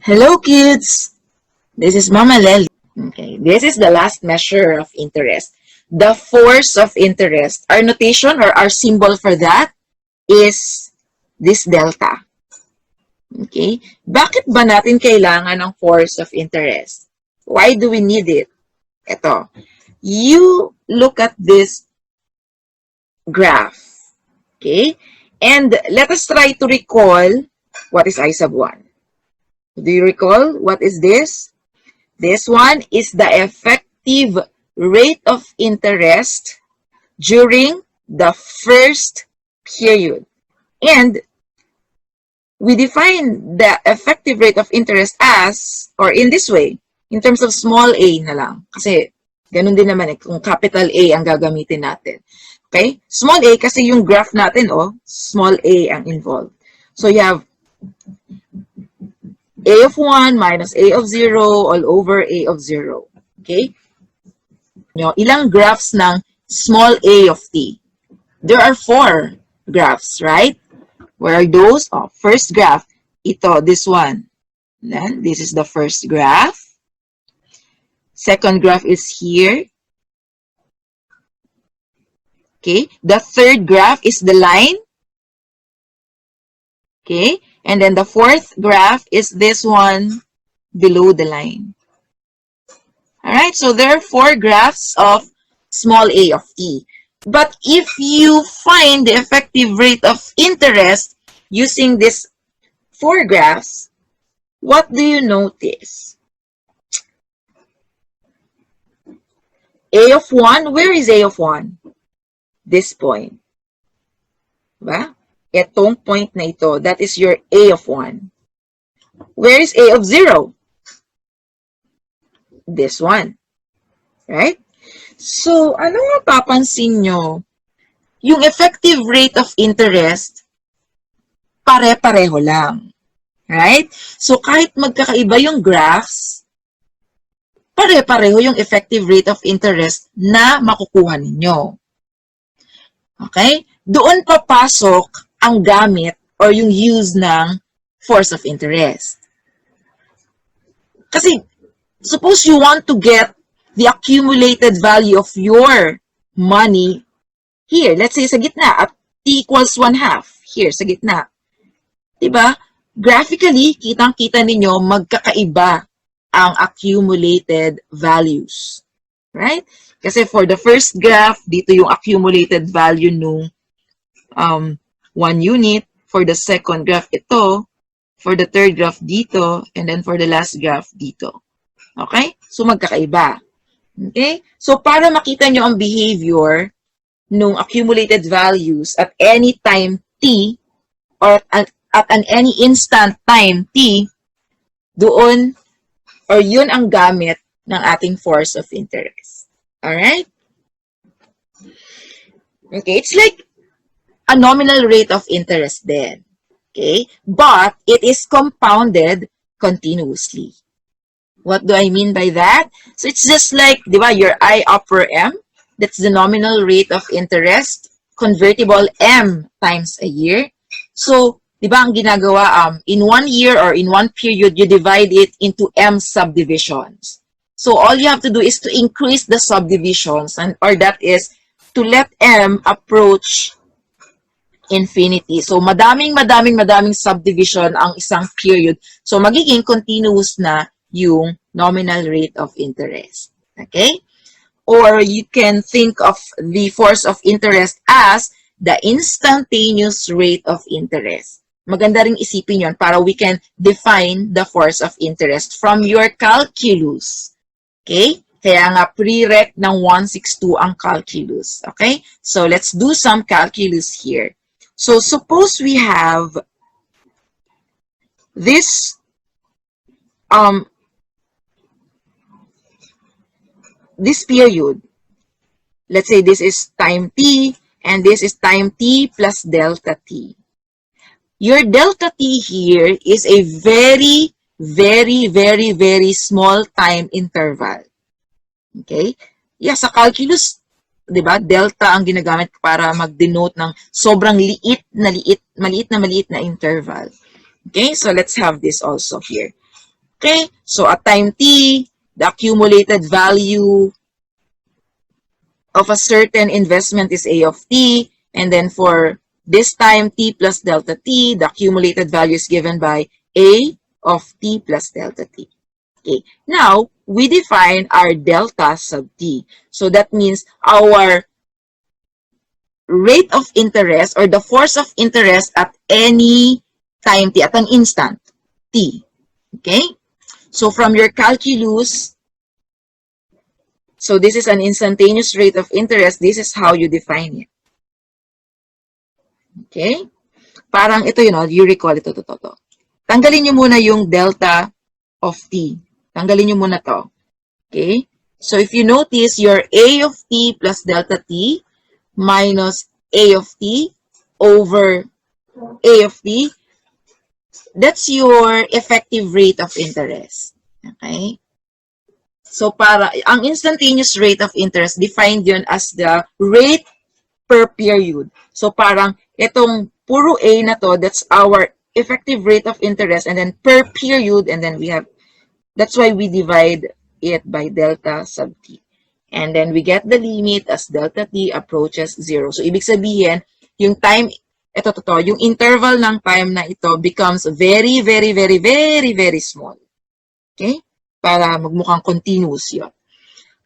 Hello, kids! This is Mama Lely. Okay, this is the last measure of interest. The force of interest. Our notation or our symbol for that is this delta. Okay? Bakit ba natin kailangan ng force of interest? Why do we need it? Ito. You look at this graph. Okay? And let us try to recall what is I sub 1. Do you recall what is this? This one is the effective rate of interest during the first period. And we define the effective rate of interest as, or in this way, in terms of small a na lang. Kasi ganun din naman kung capital A ang gagamitin natin. Okay? Small a kasi yung graph natin, small a ang involved. So you have a of 1 minus a of 0 all over a of 0. Okay? Ilang graphs ng small a of t? There are 4 graphs, right? Where are those? First graph. Ito, this one. Then, this is the first graph. Second graph is here. Okay? The third graph is the line. Okay? And then the fourth graph is this one below the line. Alright, so there are 4 graphs of small a of t. But if you find the effective rate of interest using these 4 graphs, what do you notice? A of 1, where is a of 1? This point. Diba? Itong point na ito, that is your a of 1. Where is a of 0? This one. Right? So, ano mapapansin nyo? Yung effective rate of interest, pare-pareho lang. Right? So, kahit magkakaiba yung graphs, pare-pareho yung effective rate of interest na makukuha ninyo. Okay? Doon papasok ang gamit or yung use ng force of interest. Kasi, suppose you want to get the accumulated value of your money here. Let's say sa gitna, at t equals 1/2. Here, sa gitna. Diba? Graphically, kitang-kita ninyo magkakaiba ang accumulated values. Right? Kasi for the first graph, dito yung accumulated value nung 1 unit. For the second graph, ito. For the third graph, dito. And then for the last graph, dito. Okay? So, magkakaiba. Okay? So, para makita nyo ang behavior nung accumulated values at any time t or at an any instant time t, doon or yun ang gamit ng ating force of interest. Alright? Okay? It's like a nominal rate of interest then. Okay? But it is compounded continuously. What do I mean by that? So it's just like, di ba, your I upper M, that's the nominal rate of interest, convertible M times a year. So, di ba, ang ginagawa, in 1 year or in 1 period, you divide it into M subdivisions. So, all you have to do is to increase the subdivisions, or that is to let M approach infinity. So, madaming subdivision ang isang period. So, magiging continuous na yung nominal rate of interest. Okay? Or you can think of the force of interest as the instantaneous rate of interest. Maganda ring isipin yon para we can define the force of interest from your calculus. Okay? Kaya nga prereq ng 162 ang calculus. Okay? So let's do some calculus here. So suppose we have this this period. Let's say this is time t, and this is time t plus delta t. Your delta t here is a very small time interval. Okay? Yeah, sa calculus, di ba, delta ang ginagamit para mag-denote ng sobrang maliit na interval. Okay? So let's have this also here. Okay? So at time t, the accumulated value of a certain investment is A of t. And then for this time t plus delta t, the accumulated value is given by A of t plus delta t. Okay. Now, we define our delta sub t. So that means our rate of interest or the force of interest at any time t, at an instant t. Okay? So from your calculus, so this is an instantaneous rate of interest. This is how you define it. Okay? Parang ito yun, you recall ito. Tanggalin nyo muna yung delta of t. Tanggalin nyo muna to. Okay? So if you notice, your A of t plus delta t minus A of t over A of t, that's your effective rate of interest. Okay? So ang instantaneous rate of interest, defined yun as the rate per period. So parang itong puro A na to, that's our effective rate of interest, and then per period, and then we have, that's why we divide it by delta sub t. And then we get the limit as delta t approaches 0. So ibig sabihin, yung time, yung interval ng time na ito becomes very, very, very, very, very small. Okay? Para magmukhang continuous yun.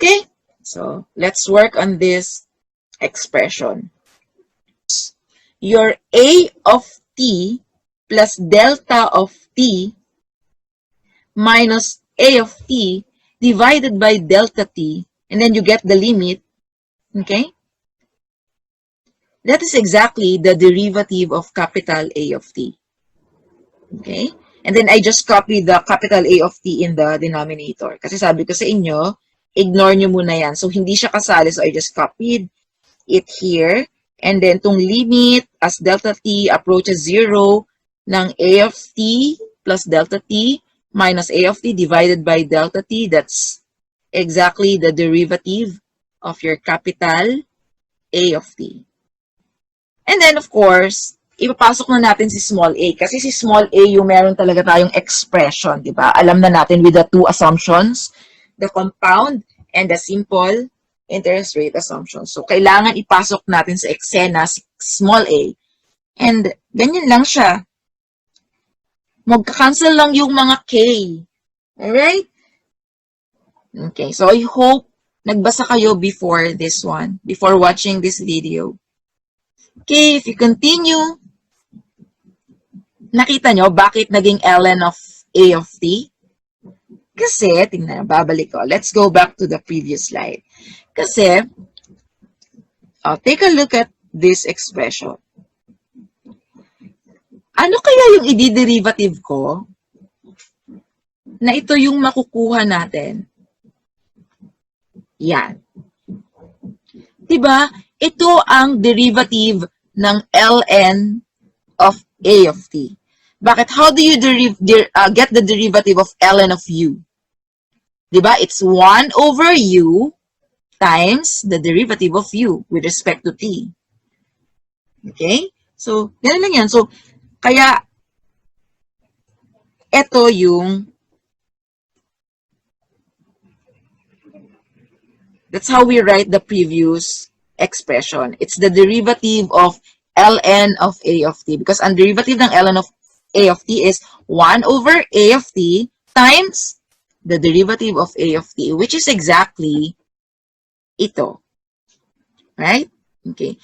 Okay? So let's work on this expression. Your A of t plus delta of t minus A of t divided by delta t, and then you get the limit, okay? That is exactly the derivative of capital A of t, okay? And then I just copy the capital A of t in the denominator. Kasi sabi ko sa inyo, ignore nyo muna yan. So, hindi siya kasali. So, I just copied it here. And then, itong limit as delta t approaches 0 ng A of t plus delta t minus A of t divided by delta t. That's exactly the derivative of your capital A of t. And then, of course, ipapasok na natin si small a. Kasi si small a yung meron talaga tayong expression, di ba? Alam na natin with the two assumptions, the compound and the simple interest rate assumption. So, kailangan ipasok natin sa eksena si small a. And ganyan lang siya. Mag-cancel lang yung mga k. Alright? Okay, so I hope nagbasa kayo before this one, before watching this video. Okay, if you continue, nakita nyo bakit naging ln of A of t? Kasi, tingnan, babalik ko. Let's go back to the previous slide. Kasi, take a look at this expression. Ano kaya yung i-derivative ko na ito yung makukuha natin? Yan. Diba? Ito ang derivative ng ln of A of t. Bakit? How do you get the derivative of ln of u? Diba? It's 1 over u times the derivative of u with respect to t. Okay? So, ganun lang yan. So, kaya, ito yung, that's how we write the previous expression. It's the derivative of ln of A of t. Because ang derivative ng ln of A of t is 1 over A of t times the derivative of A of t, which is exactly ito. Right? Okay.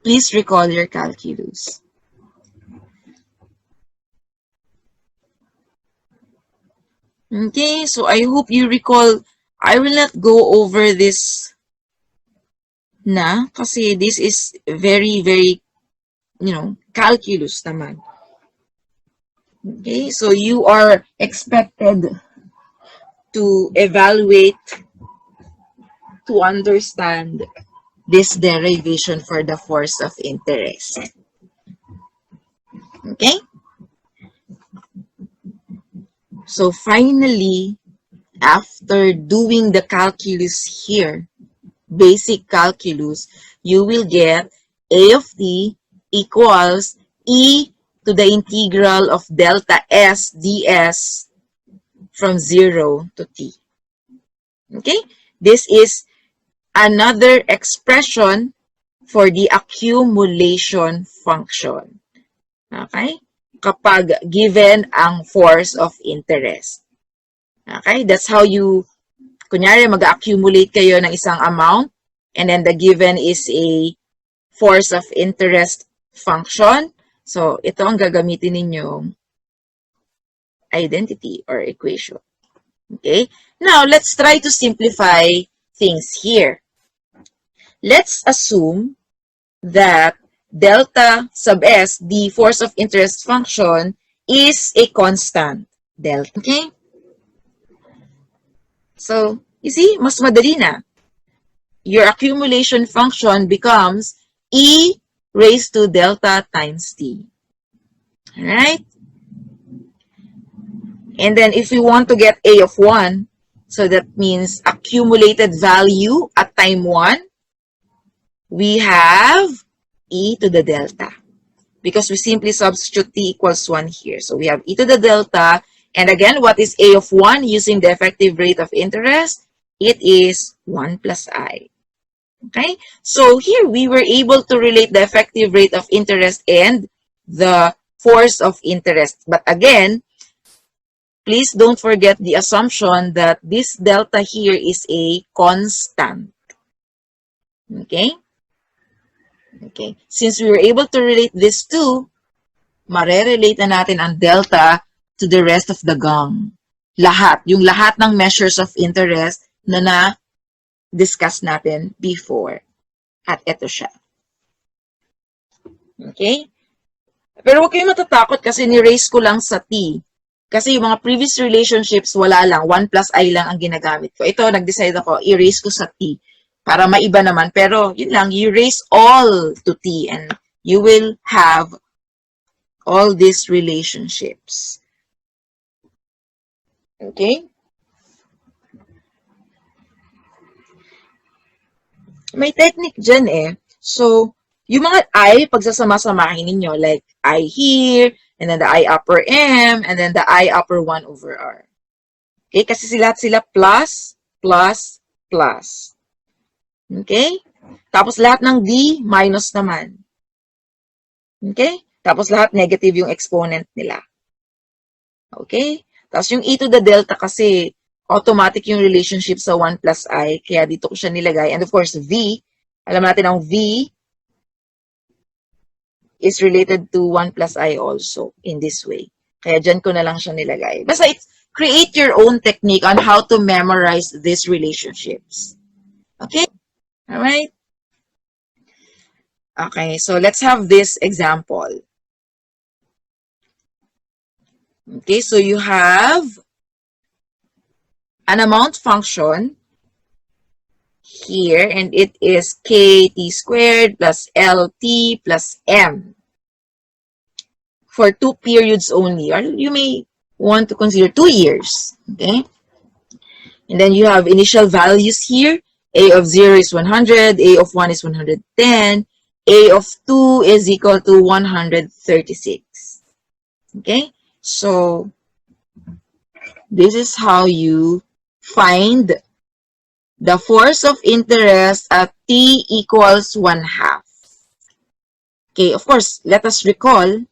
Please recall your calculus. Okay, so I hope you recall. I will not go over this na kasi this is very, very, calculus naman. Okay, so you are expected to evaluate, to understand this derivation for the force of interest. Okay? So finally, after doing the calculus here, basic calculus, you will get A of t equals e to the integral of delta s ds from 0 to t. Okay? This is another expression for the accumulation function. Okay? Kapag given ang force of interest. Okay? That's how you, kunyari, mag-accumulate kayo ng isang amount, and then the given is a force of interest function. So, ito ang gagamitin ninyong identity or equation. Okay? Now, let's try to simplify things here. Let's assume that delta sub s, the force of interest function, is a constant delta. Okay? So, you see, mas madali na. Your accumulation function becomes e raised to delta times t. Alright? And then if we want to get a of 1, so that means accumulated value at time 1, we have e to the delta. Because we simply substitute t equals 1 here. So we have e to the delta. And again, what is a of 1 using the effective rate of interest? It is 1 plus I. Okay? So here we were able to relate the effective rate of interest and the force of interest. But again, please don't forget the assumption that this delta here is a constant. Okay? Okay. Since we were able to relate these two, marerelate na natin ang delta to the rest of the gang. Lahat. Yung lahat ng measures of interest na na-discuss natin before. At ito siya. Okay? Pero huwag kayong matatakot kasi ni-raise ko lang sa t. Kasi yung mga previous relationships, wala lang. 1 plus I lang ang ginagamit ko. Ito, nag-decide ako, i-raise ko sa t. Para maiba naman. Pero, yun lang, you raise all to t and you will have all these relationships. Okay? May technique dyan eh. So, yung mga I, pagsasama-samahin ninyo, like I here, and then the I upper M, and then the I upper 1 over R. Okay? Kasi sila plus, plus, plus. Okay? Tapos lahat ng D, minus naman. Okay? Tapos lahat negative yung exponent nila. Okay? Tapos yung e to the delta kasi automatic yung relationship sa 1 plus I, kaya dito ko siya nilagay. And of course, V, alam natin ang V is related to 1 plus I also in this way. Kaya dyan ko na lang siya nilagay. Basta create your own technique on how to memorize these relationships. Okay? Alright? Okay, so let's have this example. Okay, so you have an amount function here, and it is kt squared plus lt plus m for 2 periods only, or you may want to consider 2 years. Okay, and then you have initial values here. A of 0 is 100, A of 1 is 110, A of 2 is equal to 136. Okay, so this is how you find the force of interest at t equals 1/2. Okay, of course, let us recall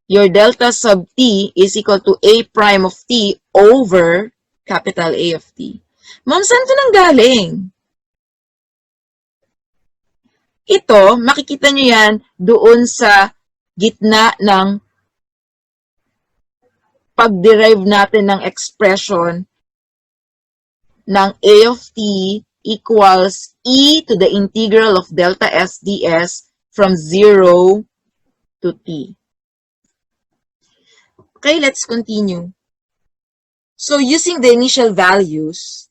your delta sub t is equal to a prime of t over capital A of t. Ma'am, saan ito nang galing? Ito, makikita nyo yan doon sa gitna ng pag-derive natin ng expression ng A of t equals e to the integral of delta s ds from 0 to t. Okay, let's continue. So using the initial values,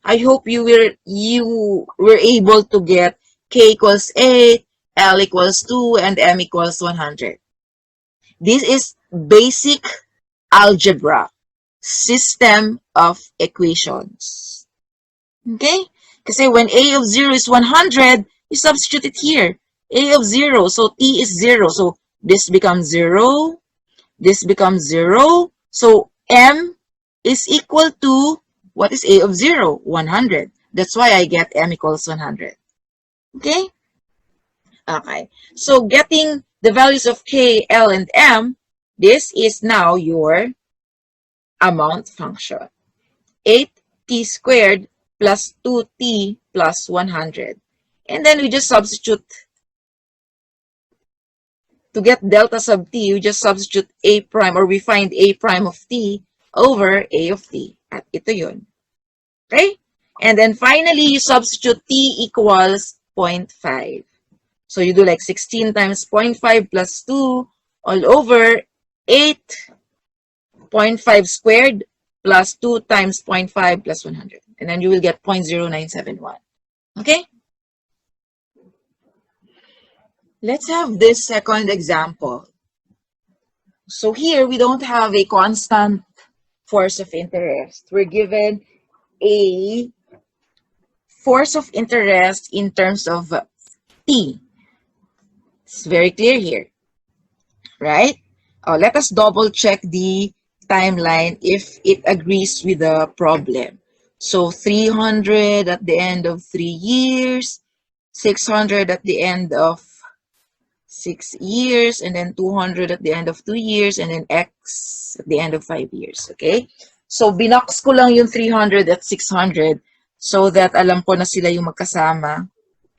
I hope you were able to get k equals 8, L equals 2, and M equals 100. This is basic algebra, system of equations. Okay? Kasi when A of 0 is 100, you substitute it here. A of 0, so T is 0. So this becomes 0. This becomes 0. So M is equal to, what is A of 0? 100. That's why I get M equals 100. Okay? Okay. So getting the values of K, L, and M, this is now your amount function. 8t squared plus 2t plus 100. And then we just substitute. To get delta sub t, we just substitute a prime, or we find a prime of t over a of t. At ito yun. Okay? And then finally, you substitute t equals 0.5. So you do like 16 times 0.5 plus 2 all over 8.5 squared plus 2 times 0.5 plus 100. And then you will get 0.0971. Okay? Let's have this second example. So here, we don't have a constant force of interest. We're given a force of interest in terms of t. It's very clear here, right? Let us double check the timeline if it agrees with the problem. So 300 at the end of 3 years, 600 at the end of 6 years, and then 200 at the end of 2 years, and then X at the end of 5 years. Okay? So, binox ko lang yung 300 at 600 so that alam ko na sila yung magkasama.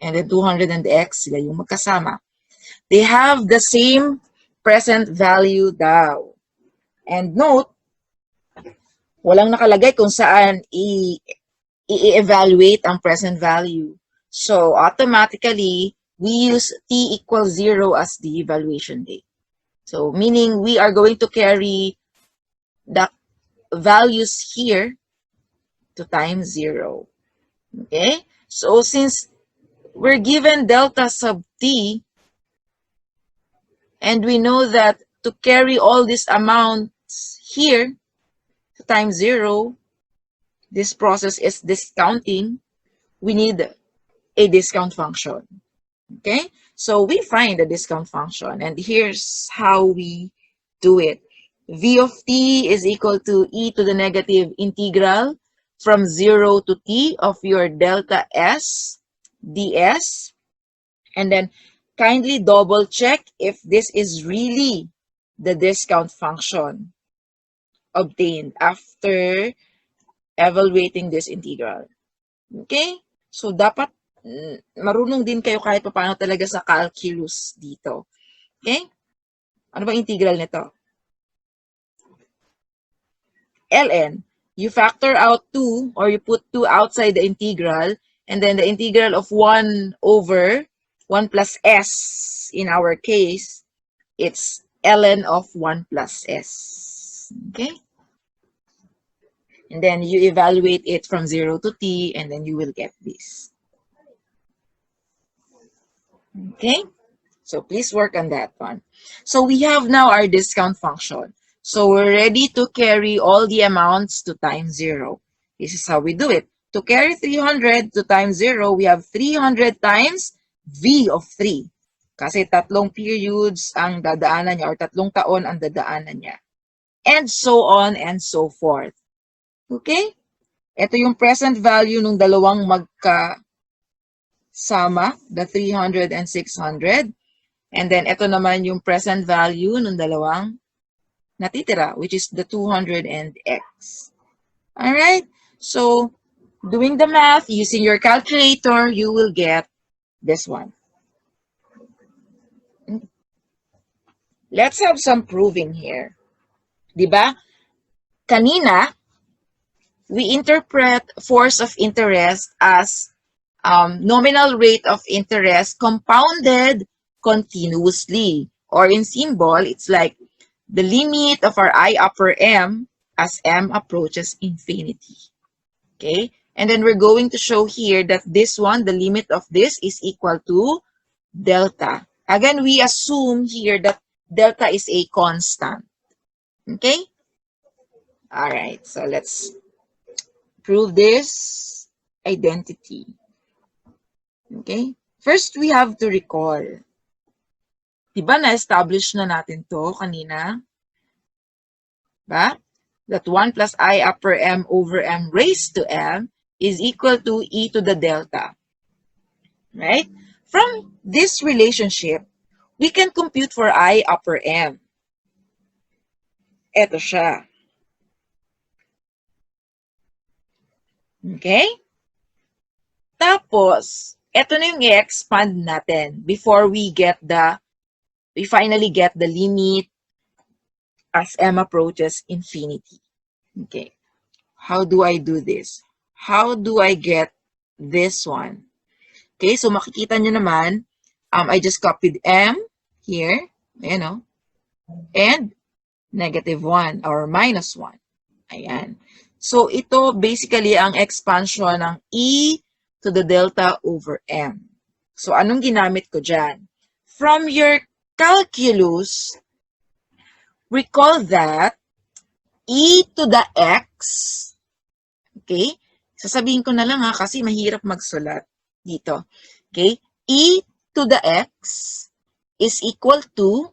And then 200 and X, sila yung magkasama. They have the same present value daw. And note, walang nakalagay kung saan i-evaluate ang present value. So, automatically, we use t equals 0 as the evaluation date. So, meaning we are going to carry the values here to times 0. Okay? So, since we're given delta sub t, and we know that to carry all these amounts here to times 0, this process is discounting. We need a discount function. Okay, so we find the discount function, and here's how we do it. V of t is equal to e to the negative integral from 0 to t of your delta s ds. And then kindly double check if this is really the discount function obtained after evaluating this integral. Okay, so dapat marunong din kayo kahit paano talaga sa calculus dito. Okay? Ano bang integral nito? ln. You factor out 2, or you put 2 outside the integral, and then the integral of 1 over 1 plus s, in our case, it's ln of 1 plus s. Okay? And then you evaluate it from 0 to t, and then you will get this. Okay, so please work on that one. So we have now our discount function. So we're ready to carry all the amounts to times 0. This is how we do it. To carry 300 to times 0, we have 300 times V of 3. Kasi tatlong periods ang dadaanan niya, or tatlong taon ang dadaanan niya. And so on and so forth. Okay? Ito yung present value ng dalawang sama, the 300 and 600. And then, ito naman yung present value ng dalawang natitira, which is the 200 and x. Alright? So, doing the math, using your calculator, you will get this one. Let's have some proving here. Diba? Kanina, we interpret force of interest as nominal rate of interest compounded continuously. Or in symbol, it's like the limit of our I upper M as M approaches infinity. Okay? And then we're going to show here that this one, the limit of this is equal to delta. Again, we assume here that delta is a constant. Okay? All right, so let's prove this identity. Okay? First, we have to recall. Diba na-establish na natin to kanina? Ba? that 1 plus I upper m over m raised to m is equal to e to the delta. Right? From this relationship, we can compute for I upper m. Ito siya. Okay? Tapos, ito na yung i-expand natin before we finally get the limit as m approaches infinity. Okay. How do I do this? How do I get this one? Okay, so makikita nyo naman, I just copied m here, you know, and -1 or -1. Ayan. So, ito basically ang expansion ng e to the delta over m. So, anong ginamit ko dyan? From your calculus, recall that e to the x, okay? Sasabihin ko na lang kasi mahirap magsulat dito. Okay? E to the x is equal to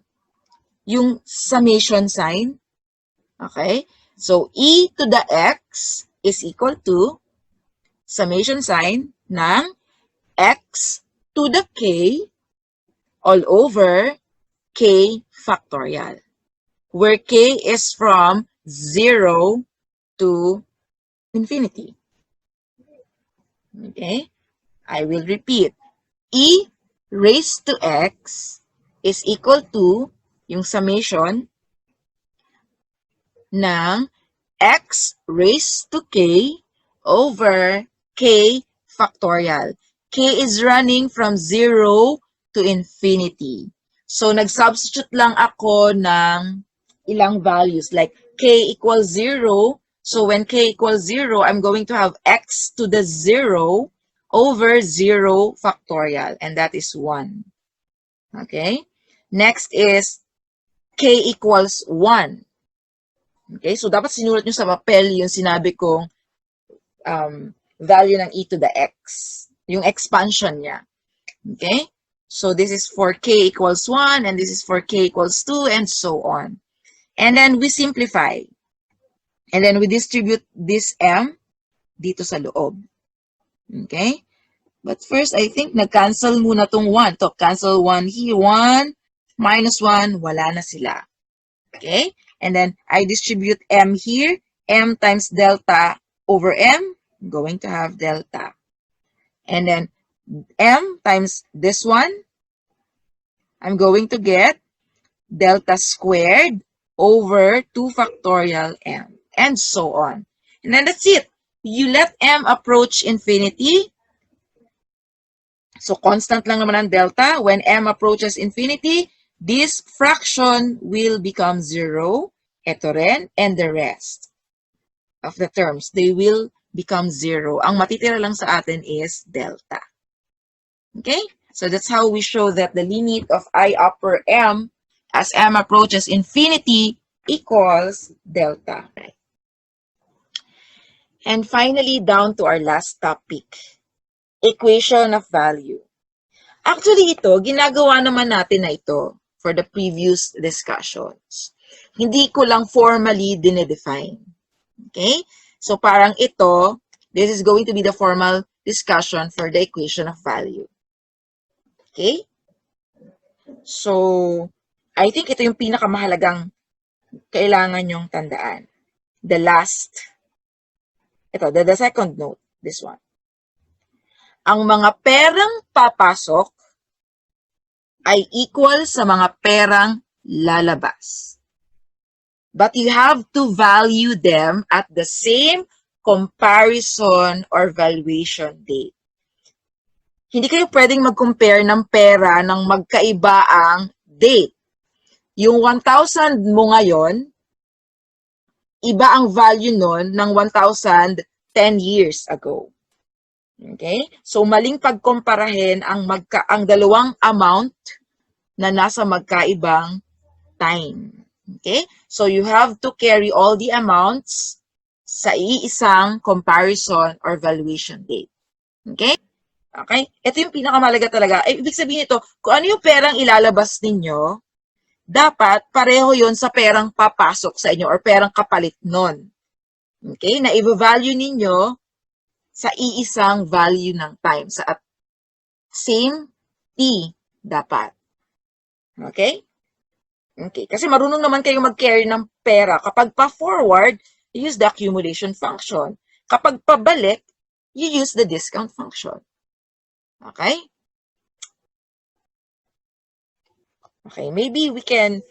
yung summation sign. Okay? So, e to the x is equal to summation sign ng x to the k all over k factorial, where k is from 0 to infinity. Okay? I will repeat. E raised to x is equal to yung summation ng x raised to k over k factorial. K is running from 0 to infinity. So, nag-substitute lang ako ng ilang values. Like, k equals 0. So, when k equals 0, I'm going to have x to the 0 over 0 factorial. And that is 1. Okay? Next is k equals 1. Okay? So, dapat sinulat nyo sa papel yung sinabi kong value ng e to the x. Yung expansion niya. Okay? So, this is for k equals 1, and this is for k equals 2, and so on. And then, we simplify. And then, we distribute this m dito sa loob. Okay? But first, I think nag-cancel muna tong 1. To cancel 1 here. 1 minus 1, wala na sila. Okay? And then, I distribute m here. M times delta over m, I'm going to have delta. And then, m times this one, I'm going to get delta squared over 2 factorial m, and so on. And then that's it. You let m approach infinity. So, constant lang naman ang delta. When m approaches infinity, this fraction will become 0. Ito rin, and the rest of the terms, they will become 0. Ang matitira lang sa atin is delta. Okay? So, that's how we show that the limit of I upper m as m approaches infinity equals delta. And finally, down to our last topic, equation of value. Actually, ito, ginagawa naman natin na ito for the previous discussions. Hindi ko lang formally dinedefine. Okay? So, parang ito, this is going to be the formal discussion for the equation of value. Okay? So, I think ito yung pinakamahalagang kailangan nyong tandaan. The last, the second note, this one. Ang mga perang papasok ay equal sa mga perang lalabas. But you have to value them at the same comparison or valuation date. Hindi kayo pwedeng mag-compare ng pera ng magkaiba ang date. Yung 1,000 mo ngayon, iba ang value nun ng 1,000 10 years ago. Okay? So, maling pagkumparahin ang dalawang amount na nasa magkaibang time. Okay? So, you have to carry all the amounts sa iisang comparison or valuation date. Okay? Okay? Ito yung pinakamalaga talaga. Ibig sabihin ito, kung ano yung perang ilalabas ninyo, dapat pareho yon sa perang papasok sa inyo or perang kapalit nun. Okay? Na i-value ninyo sa iisang value ng time. Sa same T dapat. Okay? Okay. Kasi marunong naman kayo mag-carry ng pera. Kapag pa-forward, you use the accumulation function. Kapag pabalik, you use the discount function. Okay? Okay, maybe we can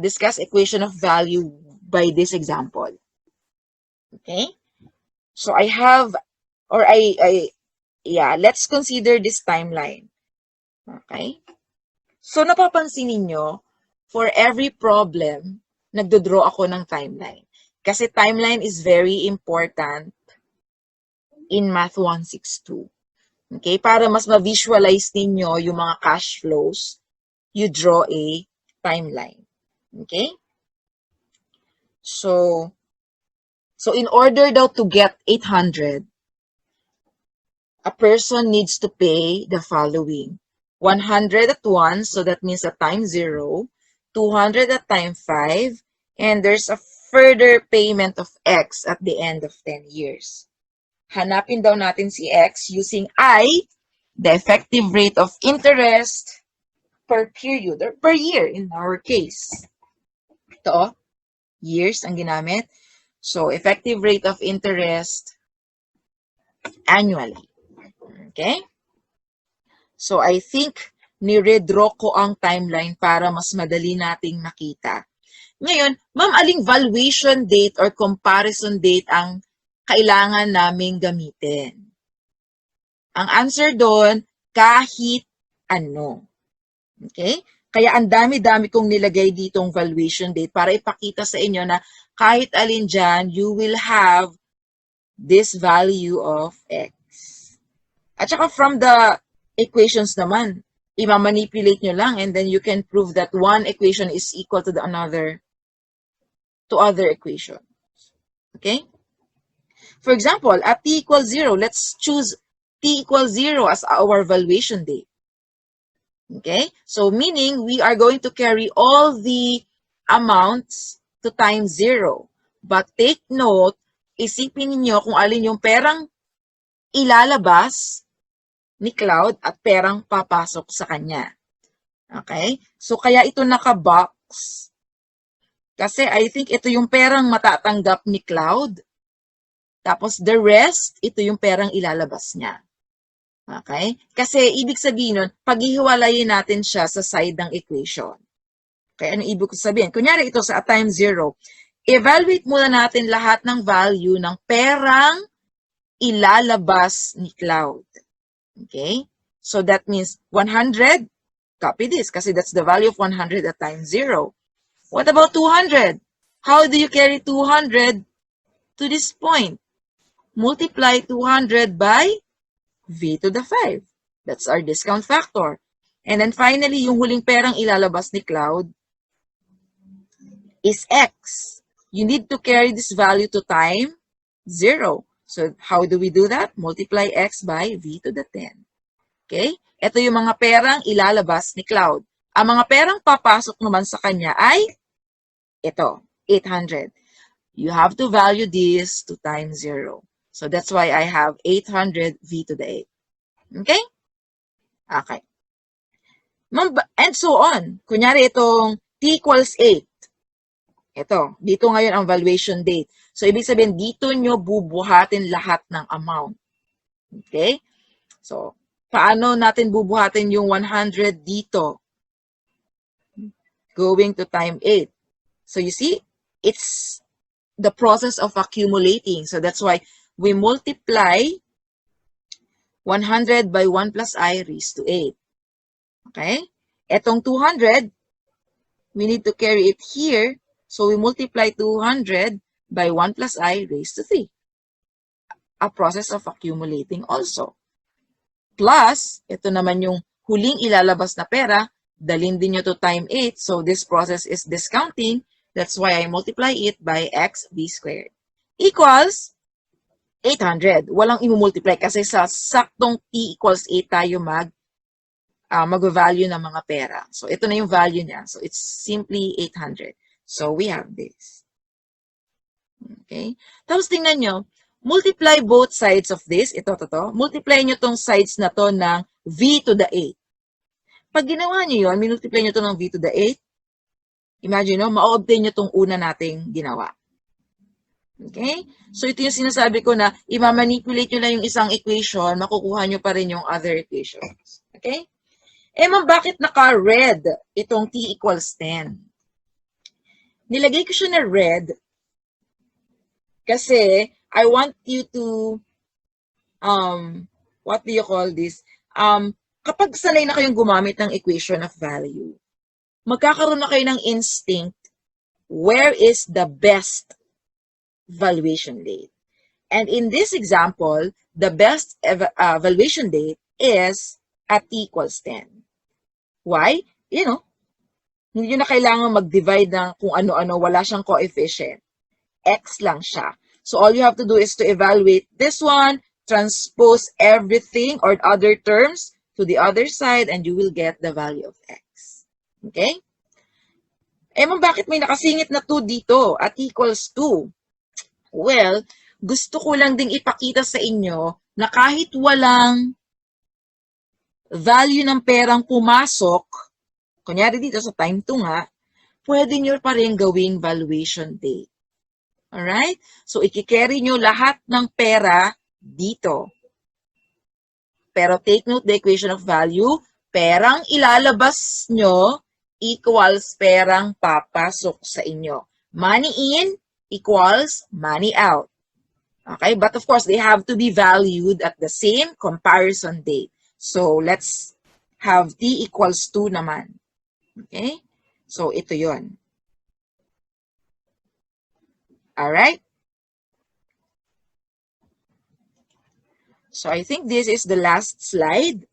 discuss equation of value by this example. Okay? So I have, or let's consider this timeline. Okay? So napapansin ninyo, for every problem, nagdodraw ako ng timeline. Kasi timeline is very important in Math 162. Okay? Para mas ma-visualize ninyo yung mga cash flows, you draw a timeline. Okay? So in order daw to get 800, a person needs to pay the following. 100 at once, so that means at time 0, 200 at time 5, and there's a further payment of X at the end of 10 years. Hanapin daw natin si X using I, the effective rate of interest, per period or per year in our case. Ito, years ang ginamit. So, effective rate of interest annually. Okay? So, I think ni-redraw ko ang timeline para mas madali nating makita. Ngayon, ma'am, aling valuation date or comparison date ang kailangan naming gamitin? Ang answer doon, kahit ano. Okay? Kaya ang dami-dami kong nilagay ditong valuation date para ipakita sa inyo na kahit alin dyan, you will have this value of X. At saka from the equations naman, i-manipulate nyo lang and then you can prove that one equation is equal to the other equation. Okay? For example, at t equals 0, let's choose t equals 0 as our valuation date. Okay? So, meaning, we are going to carry all the amounts to time 0. But take note, isipin niyo kung alin yung perang ilalabas ni Cloud at perang papasok sa kanya. Okay? So, kaya ito naka-box. Kasi I think ito yung perang matatanggap ni Cloud. Tapos, the rest, ito yung perang ilalabas niya. Okay? Kasi, ibig sabihin nun, paghihiwalayin natin siya sa side ng equation. Okay? Ano ibig sabihin? Kunyari ito sa time 0, evaluate muna natin lahat ng value ng perang ilalabas ni Cloud. Okay? So, that means 100, copy this kasi that's the value of 100 at time 0. What about 200? How do you carry 200 to this point? Multiply 200 by V to the 5. That's our discount factor. And then finally, yung huling perang ilalabas ni Cloud is X. You need to carry this value to time 0. So, how do we do that? Multiply X by V to the 10. Okay? Ito yung mga perang ilalabas ni Cloud. Ang mga perang papasok naman sa kanya ay ito, 800. You have to value this to time 0. So, that's why I have 800 V to the 8. Okay? Okay. And so on. Kunyari itong T equals 8. Ito, dito ngayon ang valuation date. So, ibig sabihin, dito nyo bubuhatin lahat ng amount. Okay? So, paano natin bubuhatin yung 100 dito? Going to time 8. So, you see, it's the process of accumulating. So, that's why we multiply 100 by 1 plus I raised to 8. Okay? Etong 200, we need to carry it here. So, we multiply 200 by 1 plus I raised to 3. A process of accumulating also. Plus, ito naman yung huling ilalabas na pera, dalhin din nyo to time 8. So, this process is discounting. That's why I multiply it by x v squared. Equals 800. Walang imumultiply kasi sa saktong t equals 8 tayo mag-value ng mga pera. So, ito na yung value niya. So, it's simply 800. So, we have this. Okay? Tapos, tingnan nyo, multiply both sides of this. Ito. Multiply nyo tong sides na to ng v to the 8. Pag ginawa nyo yun, multiply nyo to ng v to the 8, imagine nyo, ma-obtain nyo tong una nating ginawa. Okay? So, ito yung sinasabi ko na i-manipulate nyo lang yung isang equation, makukuha nyo pa rin yung other equations. Okay? Eh, ma'am, bakit naka-red itong t equals 10? Nilagay ko siya na red kasi I want you to, what do you call this? Kapag sanay na kayong gumamit ng equation of value, magkakaroon na kayo ng instinct, where is the best valuation date? And in this example, the best valuation date is at t equals 10. Why? You know, hindi nyo na kailangan mag-divide ng kung ano-ano, wala siyang coefficient. X lang siya. So all you have to do is to evaluate this one, transpose everything or other terms to the other side, and you will get the value of X. Okay? Eh, ma'am, bakit may nakasingit na 2 dito at equals 2? Well, gusto ko lang ding ipakita sa inyo na kahit walang value ng perang pumasok, kunyari dito sa time 2 nga, pwede nyo pa rin gawing valuation date. Alright? So, ikikerry nyo lahat ng pera dito. Pero take note the equation of value, perang ilalabas nyo equals perang papasok sa inyo. Money in equals money out. Okay? But of course, they have to be valued at the same comparison date. So, let's have t equals 2 naman. Okay? So, ito yon. Alright? So, I think this is the last slide.